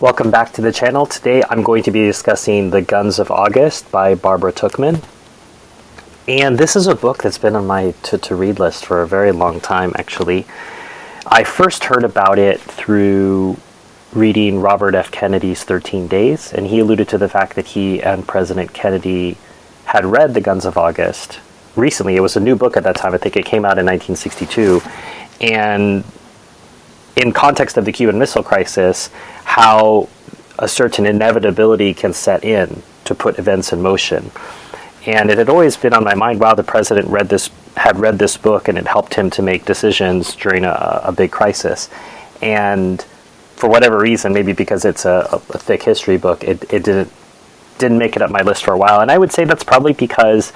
Welcome back to the channel. Today I'm going to be discussing The Guns of August by Barbara Tuchman. And this is a book that's been on my to-read list for a very long time, actually. I first heard about it through reading Robert F. Kennedy's 13 Days, and he alluded to the fact that he and President Kennedy had read The Guns of August recently. It was a new book at that time. I think it came out in 1962. And in context of the Cuban Missile Crisis, how a certain inevitability can set in to put events in motion. And it had always been on my mind, wow, the president had read this book and it helped him to make decisions during a big crisis. And for whatever reason, maybe because it's a thick history book, it didn't make it up my list for a while. And I would say that's probably because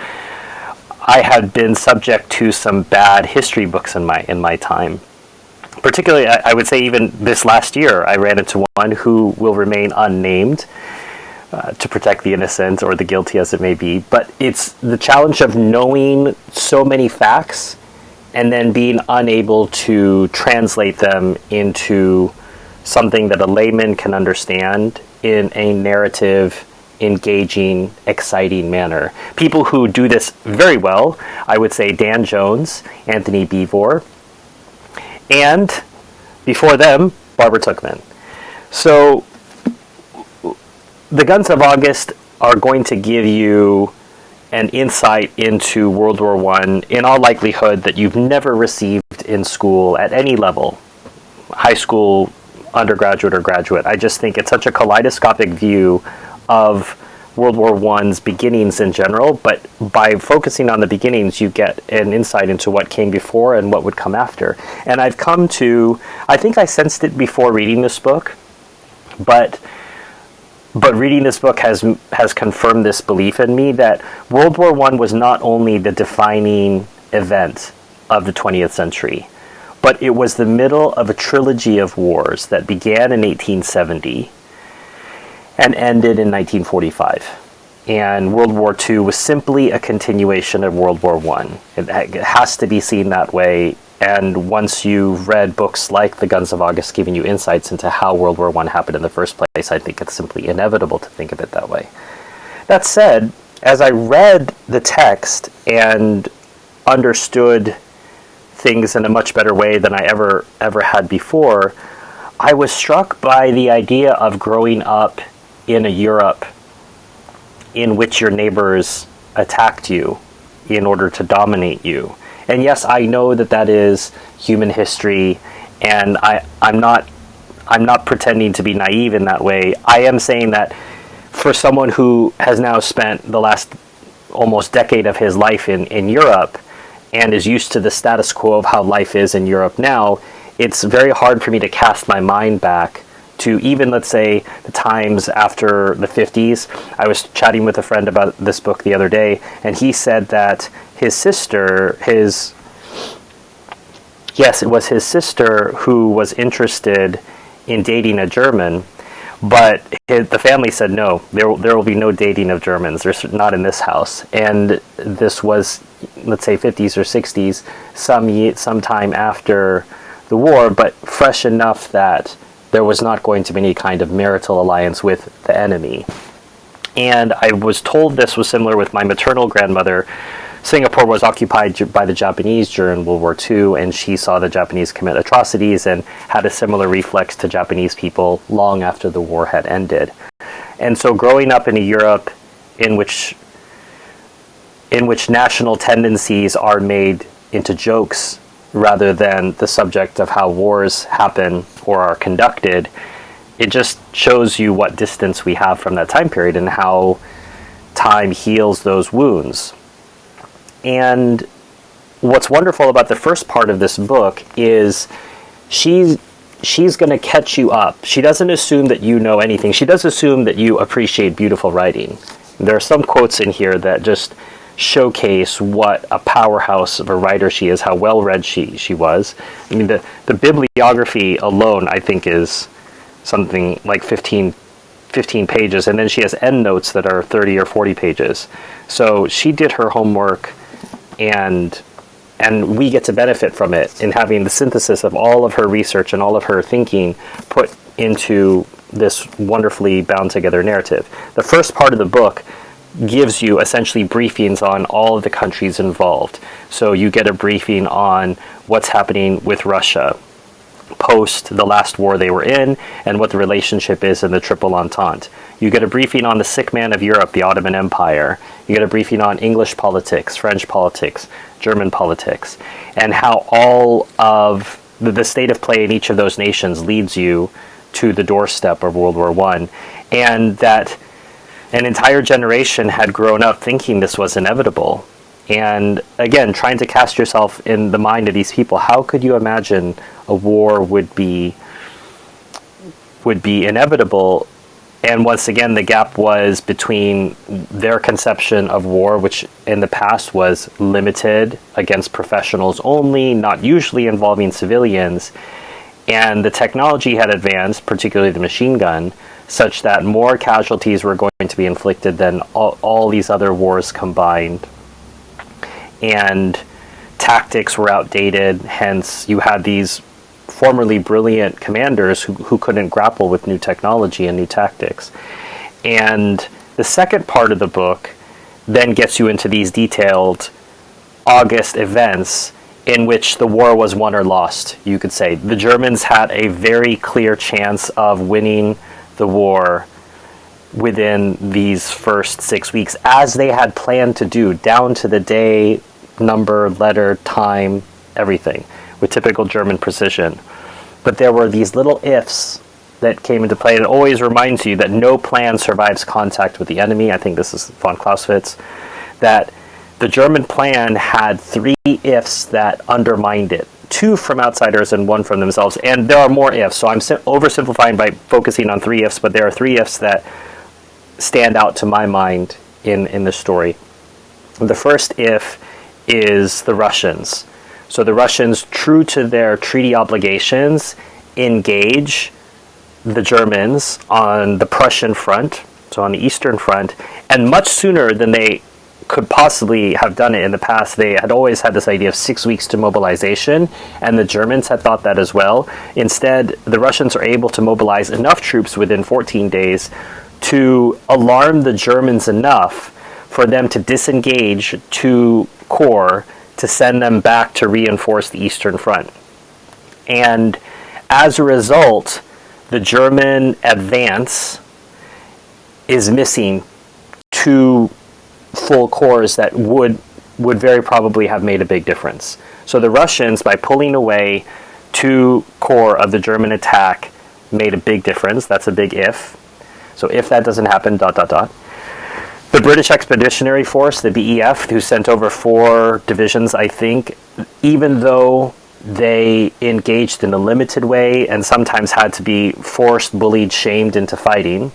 I had been subject to some bad history books in my time. Particularly, I would say even this last year, I ran into one who will remain unnamed to protect the innocent or the guilty as it may be. But it's the challenge of knowing so many facts and then being unable to translate them into something that a layman can understand in a narrative, engaging, exciting manner. People who do this very well, I would say Dan Jones, Anthony Beevor, and before them, Barbara Tuchman. So The Guns of August are going to give you an insight into World War I, in all likelihood, that you've never received in school at any level, high school, undergraduate, or graduate. I just think it's such a kaleidoscopic view of World War I's beginnings in general, but by focusing on the beginnings, you get an insight into what came before and what would come after. And I've come to, I think I sensed it before reading this book, but reading this book has confirmed this belief in me that World War I was not only the defining event of the 20th century, but it was the middle of a trilogy of wars that began in 1870 and ended in 1945. And World War II was simply a continuation of World War I. It has to be seen that way. And once you've read books like The Guns of August giving you insights into how World War I happened in the first place, I think it's simply inevitable to think of it that way. That said, as I read the text and understood things in a much better way than I ever had before, I was struck by the idea of growing up in a Europe in which your neighbors attacked you in order to dominate you. And yes, I know that is human history, and I'm not pretending to be naive in that way. I am saying that for someone who has now spent the last almost decade of his life in Europe and is used to the status quo of how life is in Europe now, it's very hard for me to cast my mind back to even, let's say, the times after the 50s. I was chatting with a friend about this book the other day, and he said that his sister, it was his sister who was interested in dating a German, but the family said, no, there will be no dating of Germans. There's not in this house. And this was, let's say, 50s or 60s, sometime after the war, but fresh enough that there was not going to be any kind of marital alliance with the enemy. And I was told this was similar with my maternal grandmother. Singapore was occupied by the Japanese during World War II, and she saw the Japanese commit atrocities and had a similar reflex to Japanese people long after the war had ended. And so growing up in a Europe in which national tendencies are made into jokes rather than the subject of how wars happen or are conducted, it just shows you what distance we have from that time period and how time heals those wounds. And what's wonderful about the first part of this book is she's going to catch you up. She doesn't assume that you know anything. She does assume that you appreciate beautiful writing. There are some quotes in here that just showcase what a powerhouse of a writer she is, how well read she was. I mean, the bibliography alone, I think, is something like 15 pages, and then she has endnotes that are 30 or 40 pages. So she did her homework, and we get to benefit from it in having the synthesis of all of her research and all of her thinking put into this wonderfully bound together narrative. The first part of the book gives you essentially briefings on all of the countries involved. So you get a briefing on what's happening with Russia post the last war they were in and what the relationship is in the Triple Entente. You get a briefing on the sick man of Europe, the Ottoman Empire. You get a briefing on English politics, French politics, German politics, and how all of the state of play in each of those nations leads you to the doorstep of World War I, and that an entire generation had grown up thinking this was inevitable. And again, trying to cast yourself in the mind of these people, how could you imagine a war would be inevitable? And once again, the gap was between their conception of war, which in the past was limited against professionals only, not usually involving civilians, and the technology had advanced, particularly the machine gun, such that more casualties were going to be inflicted than all these other wars combined. And tactics were outdated, hence you had these formerly brilliant commanders who couldn't grapple with new technology and new tactics. And the second part of the book then gets you into these detailed August events in which the war was won or lost, you could say. The Germans had a very clear chance of winning the war within these first 6 weeks, as they had planned to do, down to the day, number, letter, time, everything, with typical German precision. But there were these little ifs that came into play, and it always reminds you that no plan survives contact with the enemy. I think this is von Clausewitz, that the German plan had 3 ifs that undermined it. 2 from outsiders and 1 from themselves. And there are more ifs, so I'm oversimplifying by focusing on 3 ifs, but there are 3 ifs that stand out to my mind in the story. The first if is the Russians. So the Russians, true to their treaty obligations, engage the Germans on the Prussian front, so on the Eastern Front, and much sooner than they could possibly have done it in the past. They had always had this idea of 6 weeks to mobilization, and the Germans had thought that as well. Instead, the Russians are able to mobilize enough troops within 14 days to alarm the Germans enough for them to disengage 2 corps to send them back to reinforce the Eastern Front. And as a result, the German advance is missing 2 full corps that would very probably have made a big difference. So the Russians, by pulling away 2 corps of the German attack, made a big difference. That's a big if. So if that doesn't happen, ... The British Expeditionary Force, the BEF, who sent over 4 divisions, I think, even though they engaged in a limited way and sometimes had to be forced, bullied, shamed into fighting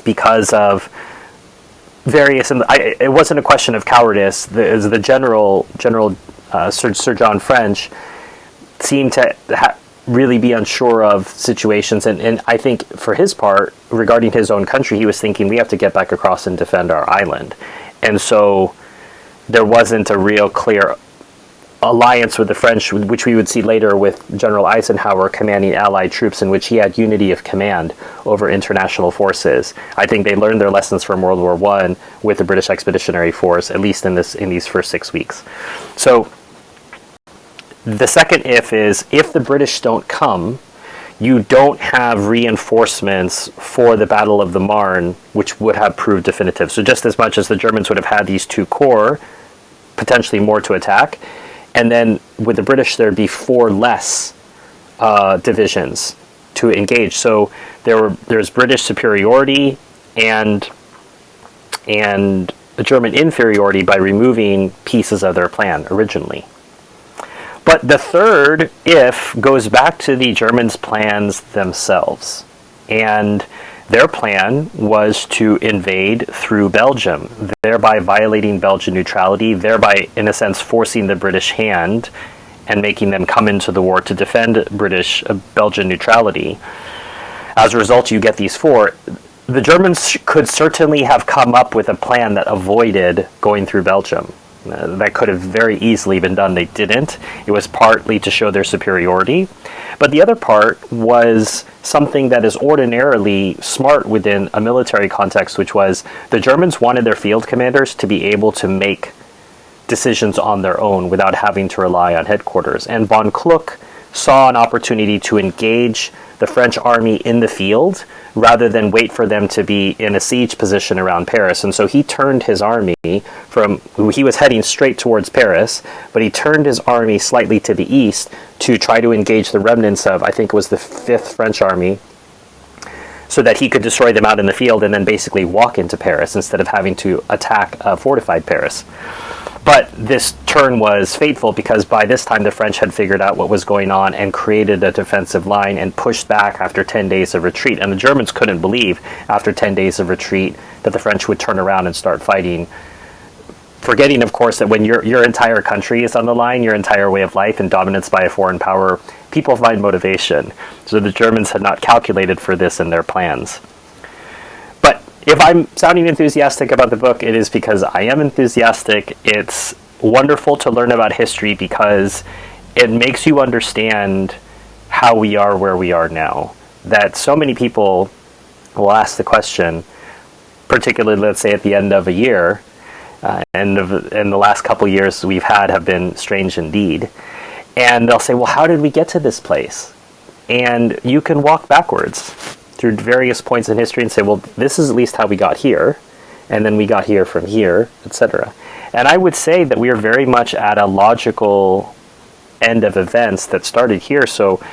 because of various... it wasn't a question of cowardice. The General Sir John French seemed to really be unsure of situations, and I think for his part, regarding his own country, he was thinking, we have to get back across and defend our island. And so there wasn't a real clear alliance with the French, which we would see later with General Eisenhower commanding Allied troops, in which he had unity of command over international forces. I think they learned their lessons from World War I with the British Expeditionary Force, at least in these first 6 weeks. So the second if is, if the British don't come, you don't have reinforcements for the Battle of the Marne, which would have proved definitive. So just as much as the Germans would have had these 2 corps, potentially more to attack, and then with the British there'd be 4 less divisions to engage. So there's British superiority and German inferiority by removing pieces of their plan originally. But the third if goes back to the Germans' plans themselves. And their plan was to invade through Belgium, thereby violating Belgian neutrality, thereby, in a sense, forcing the British hand and making them come into the war to defend Belgian neutrality. As a result, you get these 4. The Germans could certainly have come up with a plan that avoided going through Belgium. That could have very easily been done. They didn't. It was partly to show their superiority. But the other part was something that is ordinarily smart within a military context, which was the Germans wanted their field commanders to be able to make decisions on their own without having to rely on headquarters. And von Kluck saw an opportunity to engage the French army in the field rather than wait for them to be in a siege position around Paris. And so he turned his army from, he was heading straight towards Paris, but he turned his army slightly to the east to try to engage the remnants of, I think it was the 5th French army, so that he could destroy them out in the field and then basically walk into Paris instead of having to attack fortified Paris. But this turn was fateful because by this time the French had figured out what was going on and created a defensive line and pushed back after 10 days of retreat. And the Germans couldn't believe after 10 days of retreat that the French would turn around and start fighting, forgetting, of course, that when your entire country is on the line, your entire way of life, and dominance by a foreign power, people find motivation. So the Germans had not calculated for this in their plans. But if I'm sounding enthusiastic about the book, it is because I am enthusiastic. It's wonderful to learn about history because it makes you understand how we are where we are now. That so many people will ask the question, particularly, let's say, at the end of a year, and the last couple years we've had have been strange indeed. And they'll say, well, how did we get to this place? And you can walk backwards through various points in history and say, well, this is at least how we got here, and then we got here from here, etc. And I would say that we are very much at a logical end of events that started here. So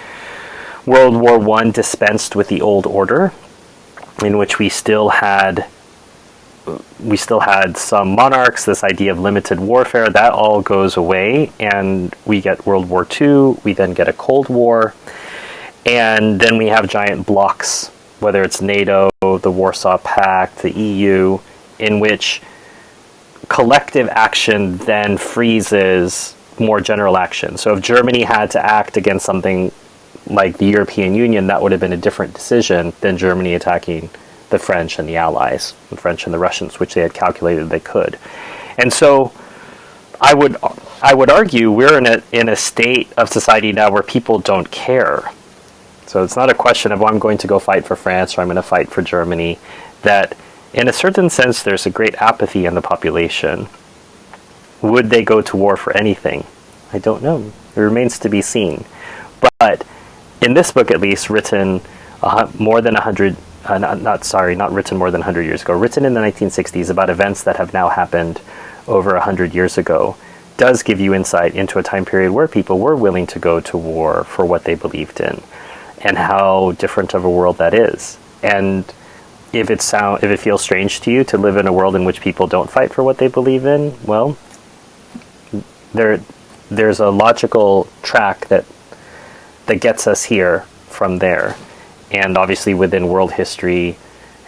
World War I dispensed with the old order, in which we still had some monarchs, this idea of limited warfare, that all goes away, and we get World War II, we then get a Cold War, and then we have giant blocks, whether it's NATO, the Warsaw Pact, the EU, in which collective action then freezes more general action. So if Germany had to act against something like the European Union, that would have been a different decision than Germany attacking the French and the Allies, the French and the Russians, which they had calculated they could. And so I would argue we're in a state of society now where people don't care. So it's not a question of, well, I'm going to go fight for France or I'm going to fight for Germany. That in a certain sense, there's a great apathy in the population. Would they go to war for anything? I don't know. It remains to be seen. But in this book, at least, written more than 100, not written more than 100 years ago, written in the 1960s about events that have now happened over 100 years ago, does give you insight into a time period where people were willing to go to war for what they believed in, and how different of a world that is. And if it feels strange to you to live in a world in which people don't fight for what they believe in, well, there's a logical track that gets us here from there. And obviously within world history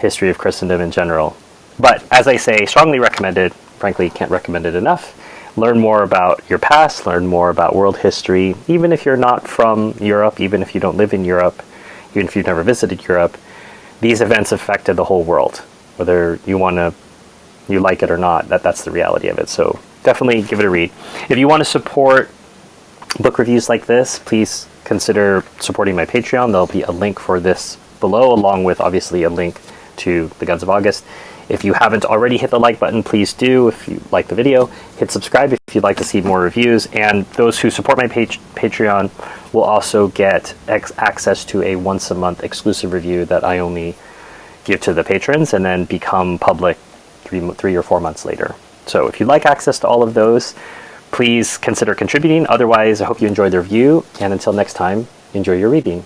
of Christendom in general. But as I say, strongly recommended. Frankly, can't recommend it enough. Learn more about your past, learn more about world history, even if you're not from Europe, even if you don't live in Europe, even if you've never visited Europe. These events affected the whole world, whether you like it or not. That's the reality of it. So definitely give it a read. If you want to support book reviews like this, please consider supporting my Patreon. There'll be a link for this below, along with obviously a link to The Guns of August. If you haven't already hit the like button, please do. If you like the video, hit subscribe if you'd like to see more reviews. And those who support my Patreon will also get access to a once-a-month exclusive review that I only give to the patrons and then become public 3 or 4 months later. So if you'd like access to all of those, please consider contributing. Otherwise, I hope you enjoyed the review. And until next time, enjoy your reading.